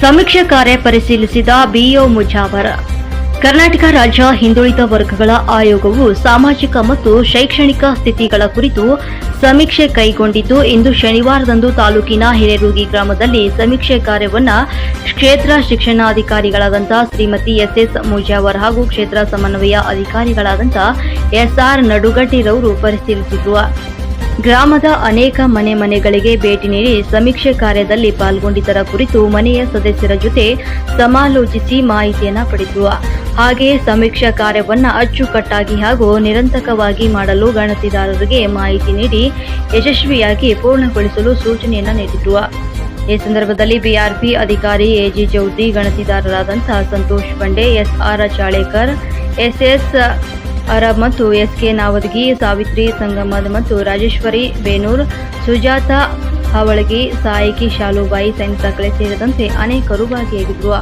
ಸಮೀಕ್ಷೆ ಕಾರ್ಯ ಪರಿಶೀಲಿಸಿದ ಬಿಒ ಮುಜಾವರ್. ಕರ್ನಾಟಕ ರಾಜ್ಯ ಹಿಂದುಳಿದ ವರ್ಗಗಳ ಆಯೋಗವು ಸಾಮಾಜಿಕ ಮತ್ತು ಶೈಕ್ಷಣಿಕ ಸ್ಥಿತಿಗಳ ಕುರಿತು ಸಮೀಕ್ಷೆ ಕೈಗೊಂಡಿದ್ದು, ಇಂದು ಶನಿವಾರದಂದು ತಾಲೂಕಿನ ಹಿರೇರೂಗಿ ಗ್ರಾಮದಲ್ಲಿ ಸಮೀಕ್ಷೆ ಕಾರ್ಯವನ್ನು ಕ್ಷೇತ್ರ ಶಿಕ್ಷಣಾಧಿಕಾರಿಗಳಾದಂಥ ಶ್ರೀಮತಿ ಎಸ್ ಮುಜಾವರ್ ಹಾಗೂ ಕ್ಷೇತ್ರ ಸಮನ್ವಯ ಅಧಿಕಾರಿಗಳಾದಂಥ SR ನಡುಗಟ್ಟಿರವರು ಪರಿಶೀಲಿಸಿದ್ರು. ಗ್ರಾಮದ ಅನೇಕ ಮನೆಗಳಿಗೆ ಭೇಟಿ ನೀಡಿ ಸಮೀಕ್ಷೆ ಕಾರ್ಯದಲ್ಲಿ ಪಾಲ್ಗೊಂಡಿದ್ದರ ಕುರಿತು ಮನೆಯ ಸದಸ್ಯರ ಜೊತೆ ಸಮಾಲೋಚಿಸಿ ಮಾಹಿತಿಯನ್ನು ಪಡೆದರು. ಹಾಗೆಯೇ ಸಮೀಕ್ಷಾ ಕಾರ್ಯವನ್ನು ಅಚ್ಚುಕಟ್ಟಾಗಿ ಹಾಗೂ ನಿರಂತರವಾಗಿ ಮಾಡಲು ಗಣತಿದಾರರಿಗೆ ಮಾಹಿತಿ ನೀಡಿ ಯಶಸ್ವಿಯಾಗಿ ಪೂರ್ಣಗೊಳಿಸಲು ಸೂಚನೆಯನ್ನು ನೀಡಿದರು. ಈ ಸಂದರ್ಭದಲ್ಲಿ BRP ಅಧಿಕಾರಿ AG ಚೌಧರಿ, ಗಣತಿದಾರರಾದಂಥ ಸಂತೋಷ್ ಬಂಡೆ, SR ಚಾಳೇಕರ್, SS ಅರಬ್ ಮತ್ತು SK ನಾವದಗಿ, ಸಾವಿತ್ರಿ ಸಂಗಮದ್ ಮತ್ತು ರಾಜೇಶ್ವರಿ ಬೇನೂರ್, ಸುಜಾತಾ ಹವಳಗಿ, ಸಾಯಿಕಿ ಶಾಲುಬಾಯಿ, ಸೈನಿಕ ಕಳೆ ಸೇರಿದಂತೆ ಅನೇಕರು ಭಾಗಿಯಾಗಿದ್ದರು.